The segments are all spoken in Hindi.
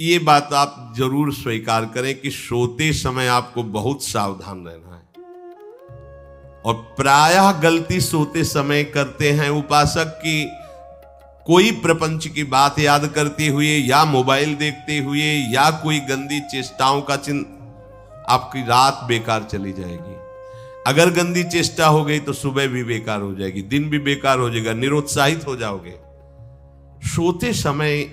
ये बात आप जरूर स्वीकार करें कि सोते समय आपको बहुत सावधान रहना है। और प्रायः गलती सोते समय करते हैं उपासक की, कोई प्रपंच की बात याद करते हुए या मोबाइल देखते हुए या कोई गंदी चेष्टाओं का आपकी रात बेकार चली जाएगी। अगर गंदी चेष्टा हो गई तो सुबह भी बेकार हो जाएगी, दिन भी बेकार हो जाएगा, निरुत्साहित हो जाओगे। सोते समय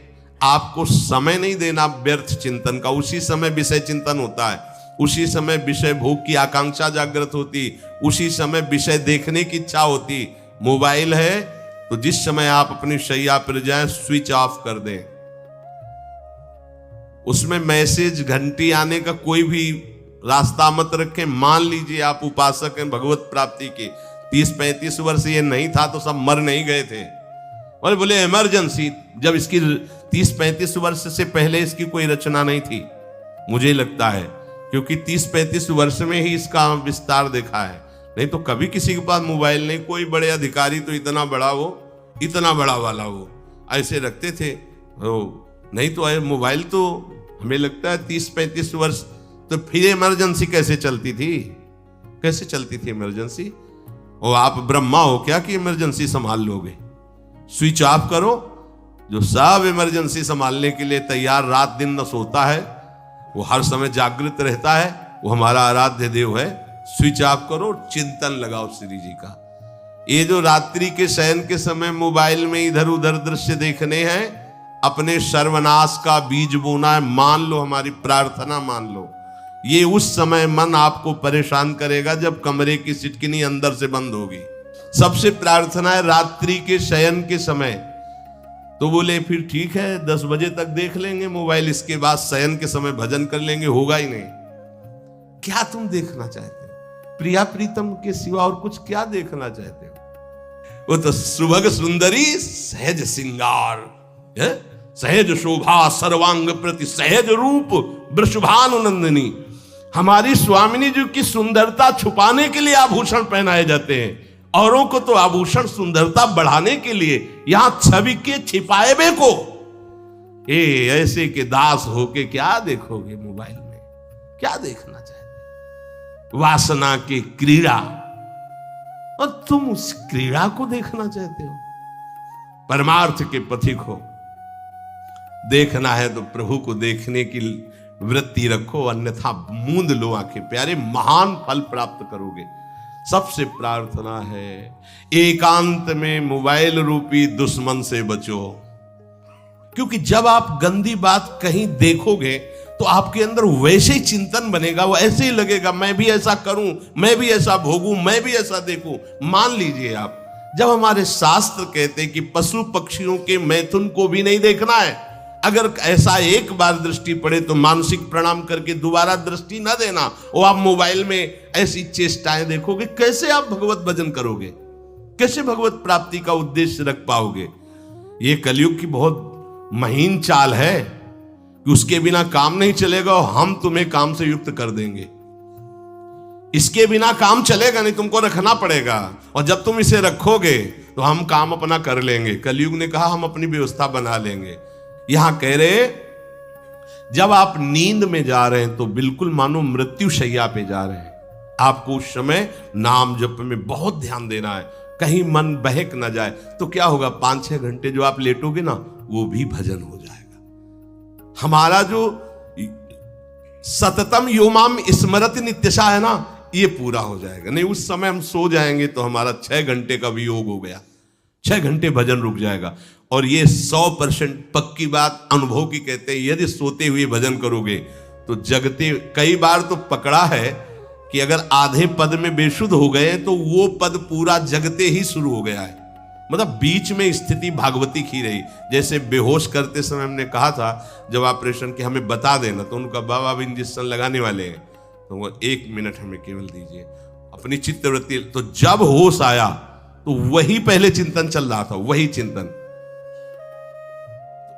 आपको समय नहीं देना व्यर्थ चिंतन का। उसी समय विषय चिंतन होता है, उसी समय विषय भोग की आकांक्षा जागृत होती, उसी समय विषय देखने की इच्छा होती। मोबाइल है तो जिस समय आप अपनी शैया पर जाएं स्विच ऑफ कर दें। उसमें मैसेज घंटी आने का कोई भी रास्ता मत रखें। मान लीजिए आप उपासक हैं भगवत प्राप्ति के, 30-35 वर्ष ये नहीं था तो सब मर नहीं गए थे। और बोले इमरजेंसी, जब इसकी 30-35 वर्ष से पहले इसकी कोई रचना नहीं थी, मुझे लगता है, क्योंकि 30-35 वर्ष में ही इसका विस्तार देखा है। नहीं तो कभी किसी के पास मोबाइल नहीं। कोई बड़े अधिकारी तो इतना बड़ा वाला वो ऐसे रखते थे, नहीं तो मोबाइल तो हमें लगता है 30-35 वर्ष। तो फिर इमरजेंसी कैसे चलती थी इमरजेंसी? और आप ब्रह्मा हो क्या कि इमरजेंसी संभाल लोगे? स्विच ऑफ करो। जो सब इमरजेंसी संभालने के लिए तैयार रात दिन न सोता है, वो हर समय जागृत रहता है, वो हमारा आराध्य देव है। स्विच ऑफ करो, चिंतन लगाओ श्री जी का। ये जो रात्रि के शयन के समय मोबाइल में इधर उधर दृश्य देखने हैं, अपने सर्वनाश का बीज बोना है। मान लो, हमारी प्रार्थना मान लो, ये उस समय मन आपको परेशान करेगा जब कमरे की सिटकिनी अंदर से बंद होगी। सबसे प्रार्थना है रात्रि के शयन के समय। तो बोले फिर ठीक है 10 बजे तक देख लेंगे मोबाइल, इसके बाद शयन के समय भजन कर लेंगे। होगा ही नहीं। क्या तुम देखना चाहते हो? प्रिया प्रीतम के सिवा और कुछ क्या देखना चाहते हो? वो तो सुभग सुंदरी सहज सिंगार, सहज शोभा सर्वांग प्रति सहज रूप वृषभानुनंदिनी। हमारी स्वामिनी जी की सुंदरता छुपाने के लिए आभूषण पहनाए जाते हैं, औरों को तो आभूषण सुंदरता बढ़ाने के लिए। यहां छवि के छिपाए बे को ऐसे के दास होके क्या देखोगे मोबाइल में? क्या देखना चाहते? वासना की क्रीड़ा, और तुम उस क्रीड़ा को देखना चाहते हो? परमार्थ के पथिक हो। देखना है तो प्रभु को देखने की वृत्ति रखो, अन्यथा मूंद लो आंखें। प्यारे, महान फल प्राप्त करोगे। सबसे प्रार्थना है एकांत में मोबाइल रूपी दुश्मन से बचो। क्योंकि जब आप गंदी बात कहीं देखोगे तो आपके अंदर वैसे ही चिंतन बनेगा, वो ऐसे ही लगेगा मैं भी ऐसा करूं, मैं भी ऐसा भोगूं, मैं भी ऐसा देखूं। मान लीजिए आप, जब हमारे शास्त्र कहते हैं कि पशु पक्षियों के मैथुन को भी नहीं देखना है, अगर ऐसा एक बार दृष्टि पड़े तो मानसिक प्रणाम करके दोबारा दृष्टि ना देना। और आप मोबाइल में ऐसी चेष्टाएं देखोगे, कैसे आप भगवत भजन करोगे? कैसे भगवत प्राप्ति का उद्देश्य रख पाओगे? ये कलयुग की बहुत महीन चाल है कि उसके बिना काम नहीं चलेगा और हम तुम्हें काम से युक्त कर देंगे। इसके बिना काम चलेगा नहीं, तुमको रखना पड़ेगा। और जब तुम इसे रखोगे तो हम काम अपना कर लेंगे। कलयुग ने कहा हम अपनी व्यवस्था बना लेंगे। यहां कह रहे जब आप नींद में जा रहे हैं तो बिल्कुल मानो मृत्यु शैया पे जा रहे हैं। आपको उस समय नाम जप में बहुत ध्यान देना है, कहीं मन बहक ना जाए। तो क्या होगा, 5-6 घंटे जो आप लेटोगे ना, वो भी भजन हो जाएगा। हमारा जो सततम योमाम स्मरति नित्यशा है ना, ये पूरा हो जाएगा। नहीं, उस समय हम सो जाएंगे तो हमारा 6 घंटे का वियोग हो गया, 6 घंटे भजन रुक जाएगा। और ये 100% पक्की बात अनुभव की कहते हैं। यदि सोते हुए भजन करोगे तो जगते, कई बार तो पकड़ा है कि अगर आधे पद में बेशुद्ध हो गए तो वो पद पूरा जगते ही शुरू हो गया है। मतलब बीच में स्थिति भागवती की रही। जैसे बेहोश करते समय हमने कहा था जब ऑपरेशन के हमें बता देना, तो उनका बाबा अब इंजेक्शन लगाने वाले हैं तो वो 1 मिनट हमें केवल दीजिए, अपनी चित्तवृत्ति। तो जब होश आया तो वही पहले चिंतन चल रहा था, वही चिंतन।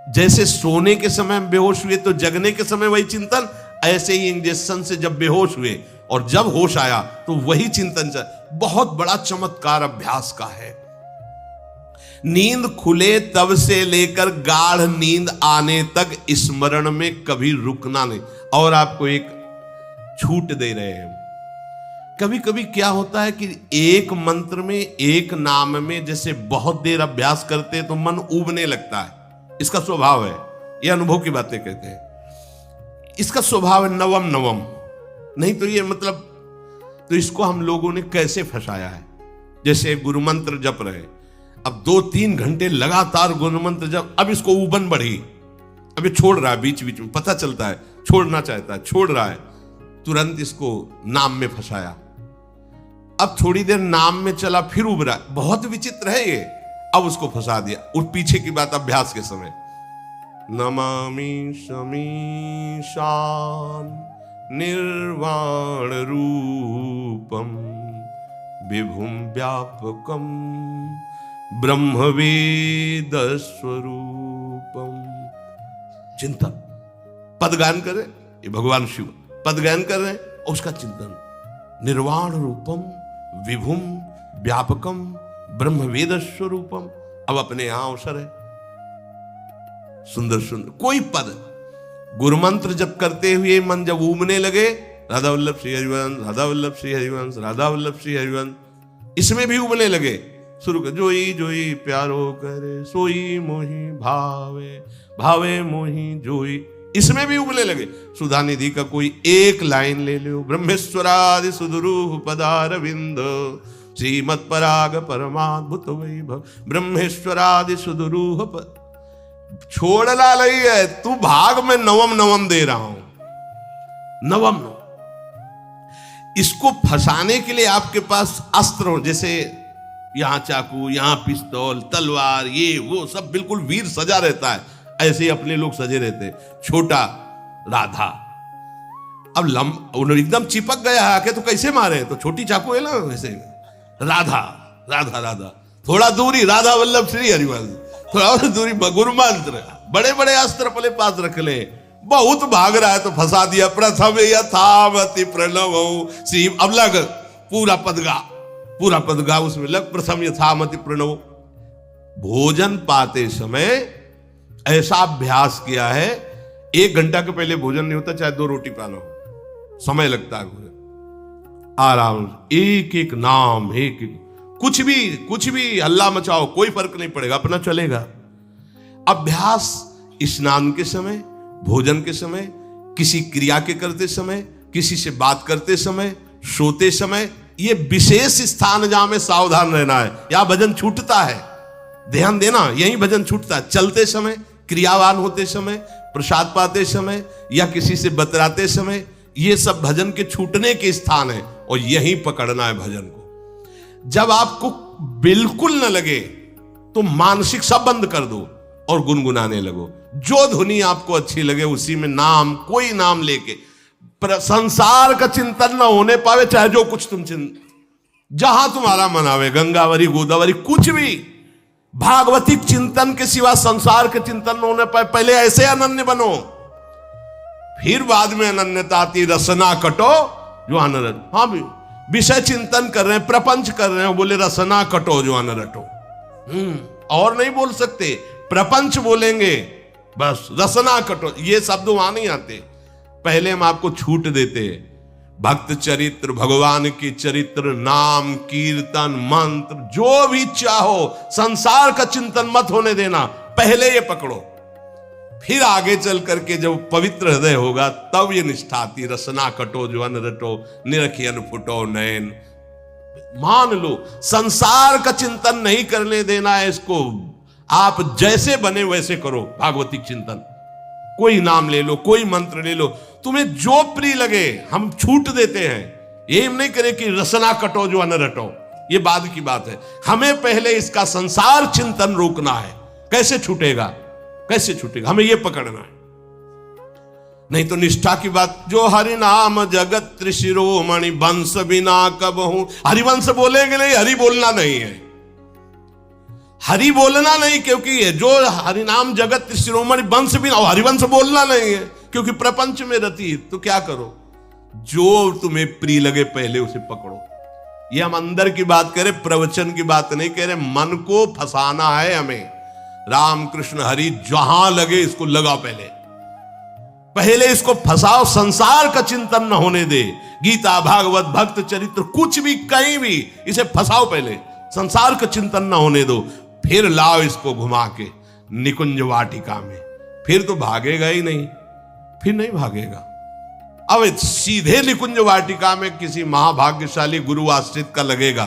जैसे सोने के समय हम बेहोश हुए तो जगने के समय वही चिंतन, ऐसे ही इंजेक्शन से जब बेहोश हुए और जब होश आया तो वही चिंतन चल। बहुत बड़ा चमत्कार अभ्यास का है। नींद खुले तब से लेकर गाढ़ नींद आने तक स्मरण में कभी रुकना नहीं। और आपको एक छूट दे रहे हैं। कभी कभी क्या होता है कि एक मंत्र में, एक नाम में जैसे बहुत देर अभ्यास करते हैं तो मन उबने लगता है। इसका स्वभाव है, ये अनुभव की बातें कहते हैं। इसका स्वभाव है नवम नवम, नहीं तो ये मतलब, तो इसको हम लोगों ने कैसे फंसाया है। जैसे गुरु मंत्र जप रहे, अब 2-3 घंटे लगातार गुरु मंत्र जप, अब इसको उबन बढ़ी, अब ये छोड़ रहा है, बीच बीच में पता चलता है छोड़ना चाहता है, छोड़ रहा है, तुरंत इसको नाम में फंसाया। अब थोड़ी देर नाम में चला, फिर उब रहा है, बहुत विचित्र है ये, अब उसको फंसा दिया। और पीछे की बात अभ्यास के समय, नमामि समीशान निर्वाण रूपम विभुम व्यापकम ब्रह्मवेद स्वरूपम। चिंतन, पदगान कर रहे, ये भगवान शिव पदगान कर रहे हैं और उसका चिंतन, निर्वाण रूपम विभुम व्यापकम ब्रह्मवेद स्वरूपम। अब अपने यहां अवसर है, सुंदर सुंदर कोई पद गुरु मंत्र जब करते हुए मन जब उबने लगे, राधा वल्लभ श्री हरिवंश, राधा वल्लभ श्री हरिवंश, राधा वल्लभ श्री हरिवंश, इसमें भी उबने लगे, शुरू कर, जोई जोई प्यारो करे सोई मोही भावे, भावे मोही जोई, इसमें भी उबले लगे। सुधा निधि का कोई एक लाइन ले लो, ब्रह्मेश्वरादि सुदुरूह पदारविंद श्रीमत् पराग परमाद्भुत वैभव, ब्रह्मेश्वरादि सुदुरूह छोड़ना नहीं है, तू भाग में नवम नवम दे रहा हूं, नवम नवम। इसको फंसाने के लिए आपके पास अस्त्र हो, जैसे यहां चाकू, यहां पिस्तौल, तलवार, ये वो सब बिल्कुल वीर सजा रहता है, ऐसे ही अपने लोग सजे रहते। छोटा राधा, अब एकदम चिपक गया है आके, तो कैसे मारे, तो छोटी चाकू है ना वैसे, राधा राधा राधा, थोड़ा दूरी राधा वल्लभ श्री हरिवंश, थोड़ा और दूरी गुरु मंत्र, बड़े बड़े अस्त्र अपने पास रख ले, बहुत भाग रहा है तो फंसा दिया। प्रथम यथावति प्रणव श्री, अब लग पूरा पदगा, पूरा पदगा उसमें लग, प्रथम यथामति प्रणव। भोजन पाते समय ऐसा अभ्यास किया है, 1 घंटा के पहले भोजन नहीं होता, चाहे 2 रोटी पाना हो, समय लगता है भोजन, आराम एक एक नाम, एक एक, कुछ भी हल्ला मचाओ, कोई फर्क नहीं पड़ेगा, अपना चलेगा। अभ्यास स्नान के समय, भोजन के समय, किसी क्रिया के करते समय, किसी से बात करते समय, सोते समय, ये विशेष स्थान जहां में सावधान रहना है। यहां भजन छूटता है, ध्यान देना, यही भजन छूटता है। चलते समय, क्रियावान होते समय, प्रसाद पाते समय या किसी से बतराते समय, ये सब भजन के छूटने के स्थान है और यही पकड़ना है भजन को। जब आपको बिल्कुल न लगे तो मानसिक सब बंद कर दो और गुनगुनाने लगो, जो धुनी आपको अच्छी लगे उसी में नाम, कोई नाम लेके, संसार का चिंतन न होने पावे, चाहे जो कुछ तुम जहां तुम्हारा मन आवे, गंगावरी गोदावरी, कुछ भी, भागवतिक चिंतन के सिवा संसार के चिंतन न होने पाए। पहले ऐसे अनन्य बनो, फिर बाद में अनन्यता आती, रसना कटो जो अनर। हाँ भी विषय चिंतन कर रहे हैं, प्रपंच कर रहे हैं, बोले रसना कटो जो अनर रटो, और नहीं बोल सकते, प्रपंच बोलेंगे बस, रसना कटो, ये शब्द वहां नहीं आते। पहले हम आपको छूट देते, भक्त चरित्र, भगवान की चरित्र, नाम कीर्तन मंत्र, जो भी चाहो, संसार का चिंतन मत होने देना, पहले ये पकड़ो, फिर आगे चल करके जब पवित्र हृदय होगा तब ये निष्ठा आती, रसना कटो जो अन रटो, निरखियन फुटो नयन। मान लो संसार का चिंतन नहीं करने देना है इसको, आप जैसे बने वैसे करो भागवतिक चिंतन, कोई नाम ले लो, कोई मंत्र ले लो, तुम्हें जो प्रिय लगे, हम छूट देते हैं। ये हम नहीं करें कि रसना कटो जो अन रटो, ये बाद की बात है, हमें पहले इसका संसार चिंतन रोकना है। कैसे छूटेगा, कैसे छूटेगा, हमें यह पकड़ना है, नहीं तो निष्ठा की बात। जो हरि नाम जगत त्रिशिरोमणि वंश बिना कबहू, हरिवंश बोलेंगे नहीं, हरि बोलना नहीं है, हरि बोलना नहीं, क्योंकि जो हरिनाम जगत त्रिशिरोमणि वंश बिना, हरिवंश बोलना नहीं है क्योंकि प्रपंच में रति। तो क्या करो, जो तुम्हें प्रिय लगे पहले उसे पकड़ो। ये हम अंदर की बात कह रहे, प्रवचन की बात नहीं कह रहे। मन को फंसाना है हमें। राम कृष्ण हरि जहां लगे इसको लगा, पहले इसको फंसाओ, संसार का चिंतन न होने दे। गीता भागवत भक्त चरित्र कुछ भी कहीं भी इसे फंसाओ, पहले संसार का चिंतन न होने दो, फिर लाओ इसको घुमा के निकुंज वाटिका में। फिर तो भागेगा ही नहीं, फिर नहीं भागेगा। अब सीधे निकुंज वाटिका में किसी महाभाग्यशाली गुरु आश्रित का लगेगा,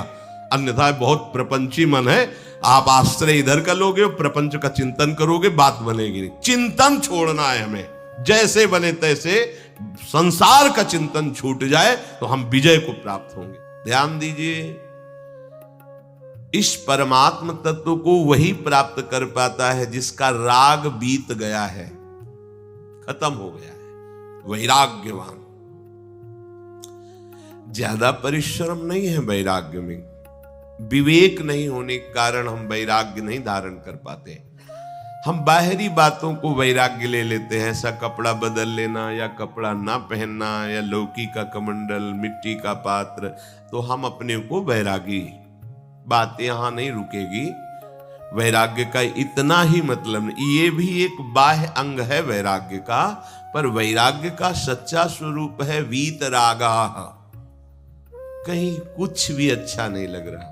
अन्यथा बहुत प्रपंची मन है। आप आश्रय इधर का लोगे, प्रपंच का चिंतन करोगे, बात बनेगी नहीं। चिंतन छोड़ना है हमें, जैसे बने तैसे संसार का चिंतन छूट जाए तो हम विजय को प्राप्त होंगे। ध्यान दीजिए, इस परमात्म तत्व को वही प्राप्त कर पाता है जिसका राग बीत गया है, खत्म हो गया है, वैराग्यवान। ज्यादा परिश्रम नहीं है वैराग्य में, विवेक नहीं होने के कारण हम वैराग्य नहीं धारण कर पाते। हम बाहरी बातों को वैराग्य ले लेते हैं, ऐसा कपड़ा बदल लेना या कपड़ा ना पहनना या लौकी का कमंडल, मिट्टी का पात्र, तो हम अपने को वैरागी। बात यहां नहीं रुकेगी। वैराग्य का इतना ही मतलब नहीं, ये भी एक बाह्य अंग है वैराग्य का, पर वैराग्य का सच्चा स्वरूप है वीतरागा। कहीं कुछ भी अच्छा नहीं लग रहा,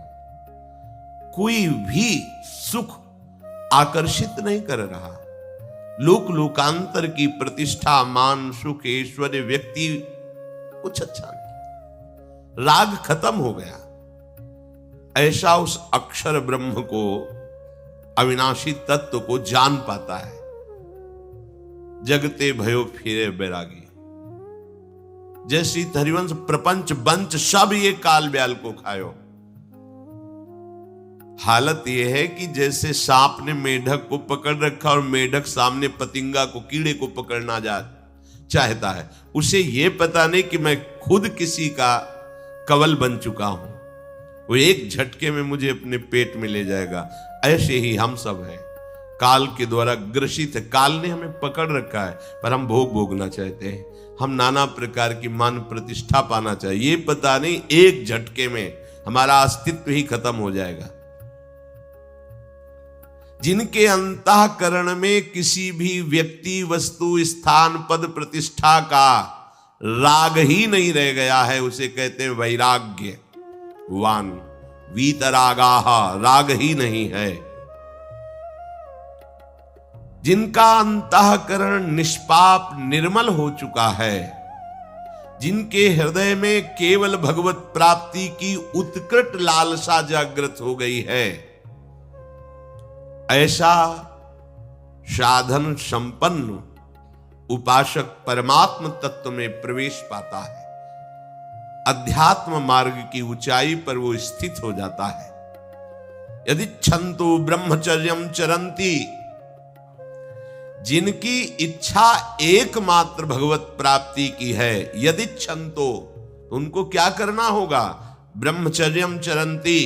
कोई भी सुख आकर्षित नहीं कर रहा, लोक लोकांतर की प्रतिष्ठा, मान, सुख, ऐश्वर्य, व्यक्ति कुछ अच्छा नहीं, राग खत्म हो गया। ऐसा उस अक्षर ब्रह्म को, अविनाशी तत्व को जान पाता है। जगते भयो फिरे बैरागी। जैसी हरिवंश प्रपंच बंच सब ये काल ब्याल को खायो। हालत यह है कि जैसे सांप ने मेढक को पकड़ रखा और मेढक सामने पतिंगा को, कीड़े को पकड़ना चाहता है। उसे यह पता नहीं कि मैं खुद किसी का कवल बन चुका हूं, वो एक झटके में मुझे अपने पेट में ले जाएगा। ऐसे ही हम सब हैं, काल के द्वारा ग्रसित है। काल ने हमें पकड़ रखा है, पर हम भोग भोगना चाहते हैं। हम नाना प्रकार की मान प्रतिष्ठा पाना चाहिए, ये पता नहीं एक झटके में हमारा अस्तित्व ही खत्म हो जाएगा। जिनके अंतःकरण में किसी भी व्यक्ति, वस्तु, स्थान, पद, प्रतिष्ठा का राग ही नहीं रह गया है, उसे कहते हैं वैराग्यवान। वीतरागाः, राग ही नहीं है। जिनका अंतःकरण निष्पाप निर्मल हो चुका है, जिनके हृदय में केवल भगवत प्राप्ति की उत्कट लालसा जागृत हो गई है, ऐसा साधन संपन्न उपासक परमात्म तत्व में प्रवेश पाता है। अध्यात्म मार्ग की ऊंचाई पर वो स्थित हो जाता है। यदि छंतु ब्रह्मचर्यम चरंती, जिनकी इच्छा एकमात्र भगवत प्राप्ति की है, यदि छंतो, तो उनको क्या करना होगा? ब्रह्मचर्यम चरंती,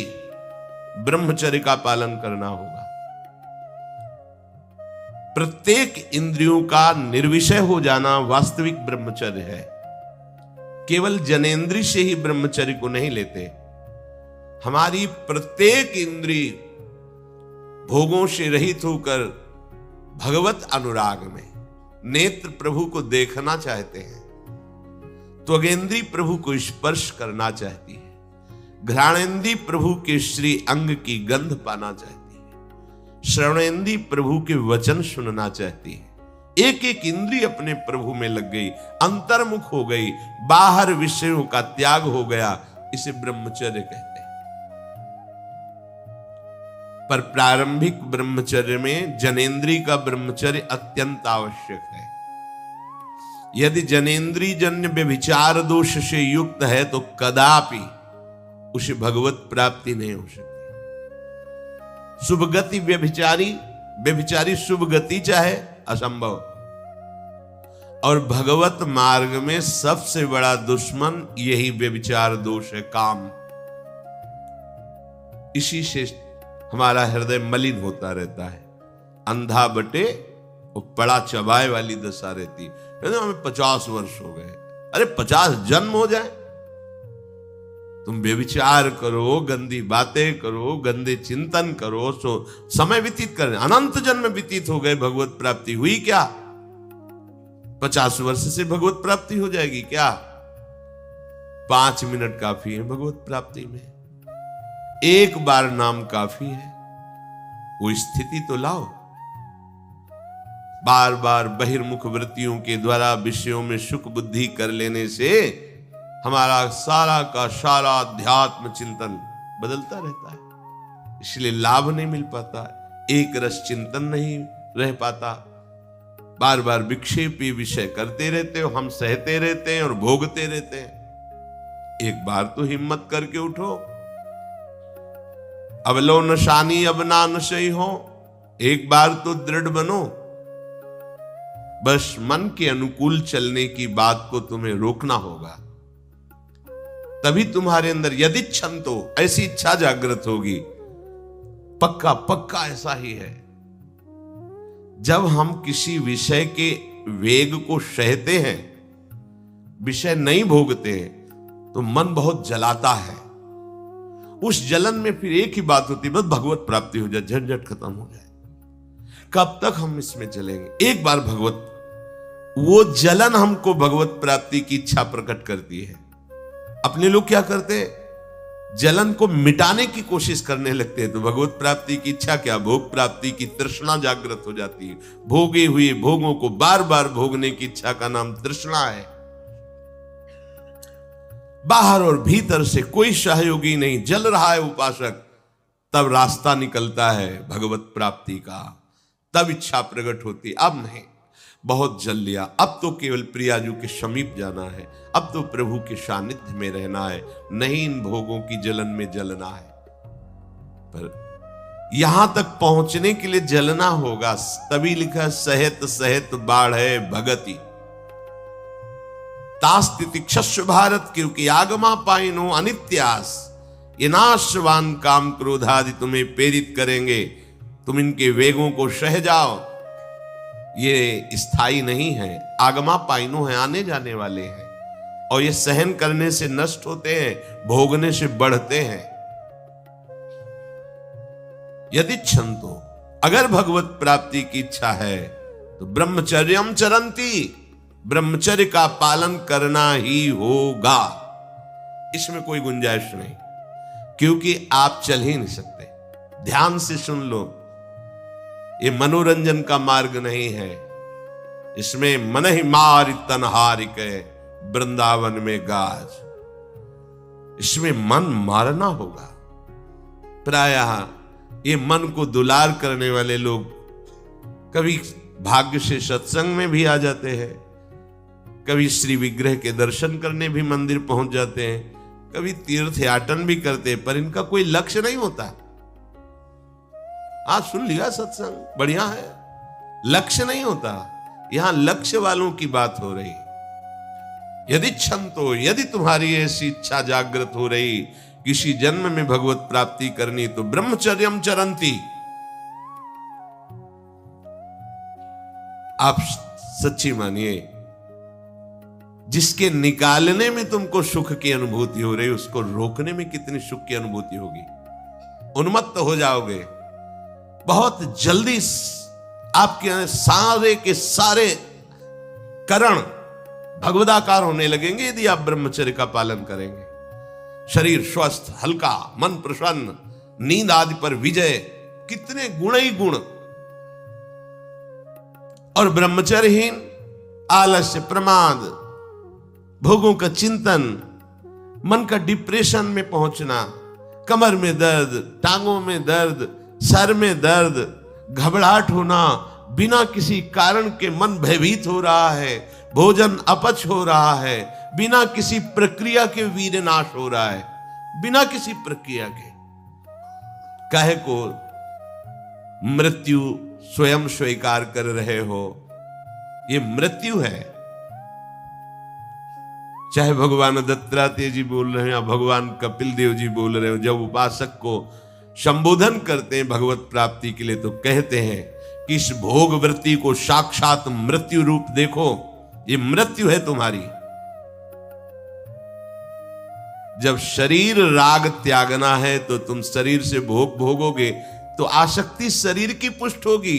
ब्रह्मचर्य का पालन करना होगा। प्रत्येक इंद्रियों का निर्विषय हो जाना वास्तविक ब्रह्मचर्य है। केवल जनेंद्रिय से ही ब्रह्मचर्य को नहीं लेते। हमारी प्रत्येक इंद्रिय भोगों से रहित होकर भगवत अनुराग में, नेत्र प्रभु को देखना चाहते हैं, त्वगेंद्री प्रभु को स्पर्श करना चाहती है, घ्राणेंद्री प्रभु के श्री अंग की गंध पाना चाहती है, श्रवणेंद्री प्रभु के वचन सुनना चाहती है। एक एक इंद्रिय अपने प्रभु में लग गई, अंतर्मुख हो गई, बाहर विषयों का त्याग हो गया। इसे ब्रह्मचर्य कहते हैं। पर प्रारंभिक ब्रह्मचर्य में जनेंद्रिय का ब्रह्मचर्य अत्यंत आवश्यक है। यदि जनेंद्रिय जन्य व्यभिचार दोष से युक्त है तो कदापि उसे भगवत प्राप्ति नहीं हो सकती। शुभ गति व्यभिचारी शुभ गति चाहे, असंभव। और भगवत मार्ग में सबसे बड़ा दुश्मन यही व्यभिचार दोष है, काम। इसी से हमारा हृदय मलिन होता रहता है, अंधा बटे और पड़ा चबाए वाली दशा रहती है। हमें 50 वर्ष हो गए, अरे 50 जन्म हो जाए तुम व्यभिचार करो, गंदी बातें करो, गंदे चिंतन करो, सो समय व्यतीत कर, अनंत जन्म व्यतीत हो गए, भगवत प्राप्ति हुई क्या? 50 वर्ष से भगवत प्राप्ति हो जाएगी क्या? 5 मिनट काफी है भगवत प्राप्ति में, एक बार नाम काफी है। वो स्थिति तो लाओ। बार बार बहिर्मुख वृत्तियों के द्वारा विषयों में सुख बुद्धि कर लेने से हमारा सारा का सारा अध्यात्म चिंतन बदलता रहता है, इसलिए लाभ नहीं मिल पाता, एक रस चिंतन नहीं रह पाता। बार बार विक्षेपी विषय करते रहते हो, हम सहते रहते हैं और भोगते रहते हैं। एक बार तो हिम्मत करके उठो। अब लो नशानी अब ना नशई हो, एक बार तो दृढ़ बनो। बस मन के अनुकूल चलने की बात को तुम्हें रोकना होगा, तभी तुम्हारे अंदर यदि क्षण तो ऐसी इच्छा जागृत होगी। पक्का पक्का ऐसा ही है। जब हम किसी विषय के वेग को सहते हैं, विषय नहीं भोगते हैं, तो मन बहुत जलाता है। उस जलन में फिर एक ही बात होती है, बस भगवत प्राप्ति हो जाए, झंझट खत्म हो जाए। कब तक हम इसमें चलेंगे? एक बार भगवत, वो जलन हमको भगवत प्राप्ति की इच्छा प्रकट करती है। अपने लोग क्या करते हैं? जलन को मिटाने की कोशिश करने लगते हैं, तो भगवत प्राप्ति की इच्छा क्या, भोग प्राप्ति की तृष्णा जागृत हो जाती है। भोगे हुए भोगों को बार बार भोगने की इच्छा का नाम तृष्णा है। बाहर और भीतर से कोई सहयोगी नहीं, जल रहा है उपासक, तब रास्ता निकलता है भगवत प्राप्ति का, तब इच्छा प्रकट होती। अब नहीं, बहुत जल लिया, अब तो केवल प्रियाजू के समीप जाना है, अब तो प्रभु के सानिध्य में रहना है, नहीं इन भोगों की जलन में जलना है। पर यहां तक पहुंचने के लिए जलना होगा, तभी लिखा सहित सहित बाढ़े भगति तास्तिति क्षस्व भारत, क्योंकि आगमा पाइनो अनित्यास, ये नाशवान काम क्रोधादि तुम्हें प्रेरित करेंगे, तुम इनके वेगों को सह जाओ। ये स्थायी नहीं है, आगमा पाइनो है, आने जाने वाले हैं, और ये सहन करने से नष्ट होते हैं, भोगने से बढ़ते हैं। यदि क्षंतो, अगर भगवत प्राप्ति की इच्छा है तो ब्रह्मचर्यम चरंती, ब्रह्मचर्य का पालन करना ही होगा, इसमें कोई गुंजाइश नहीं, क्योंकि आप चल ही नहीं सकते। ध्यान से सुन लो, ये मनोरंजन का मार्ग नहीं है, इसमें मन ही मार तनहारिक वृंदावन में गाज, इसमें मन मारना होगा। प्रायः ये मन को दुलार करने वाले लोग कभी भाग्य से सत्संग में भी आ जाते हैं, कभी श्री विग्रह के दर्शन करने भी मंदिर पहुंच जाते हैं, कभी तीर्थ याटन भी करते हैं, पर इनका कोई लक्ष्य नहीं होता। आज सुन लिया सत्संग, बढ़िया है, लक्ष्य नहीं होता। यहां लक्ष्य वालों की बात हो रही। यदि क्षंतो, यदि तुम्हारी ऐसी इच्छा जागृत हो रही किसी जन्म में भगवत प्राप्ति करनी, तो ब्रह्मचर्यम चरंती, आप सच्ची मानिए, जिसके निकालने में तुमको सुख की अनुभूति हो रही, उसको रोकने में कितनी सुख की अनुभूति होगी। उन्मत्त हो जाओगे, बहुत जल्दी आपके सारे के सारे करण भगवदाकार होने लगेंगे यदि आप ब्रह्मचर्य का पालन करेंगे। शरीर स्वस्थ, हल्का, मन प्रसन्न, नींद आदि पर विजय, कितने गुण ही गुण। और ब्रह्मचर्यहीन आलस्य, प्रमाद, भोगों का चिंतन, मन का डिप्रेशन में पहुंचना, कमर में दर्द, टांगों में दर्द, सर में दर्द, घबराहट होना, बिना किसी कारण के मन भयभीत हो रहा है, भोजन अपच हो रहा है, बिना किसी प्रक्रिया के वीर नाश हो रहा है, बिना किसी प्रक्रिया के। काहे को मृत्यु स्वयं स्वीकार कर रहे हो, ये मृत्यु है। चाहे भगवान दत्तात्रेय जी बोल रहे हैं या भगवान कपिल देव जी बोल रहे हो, जब उपासक को संबोधन करते हैं भगवत प्राप्ति के लिए, तो कहते हैं कि इस भोग वृत्ति को साक्षात मृत्यु रूप देखो, ये मृत्यु है तुम्हारी। जब शरीर राग त्यागना है तो तुम शरीर से भोग भोगोगे तो आसक्ति शरीर की पुष्ट होगी,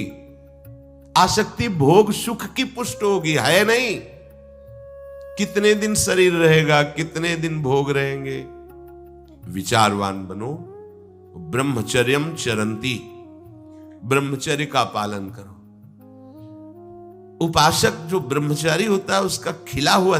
आसक्ति भोग सुख की पुष्ट होगी, है नहीं। कितने दिन शरीर रहेगा, कितने दिन भोग रहेंगे। विचारवान बनो, ब्रह्मचर्यम चरंती, ब्रह्मचर्य का पालन करो। उपासक जो ब्रह्मचारी होता है उसका खिला हुआ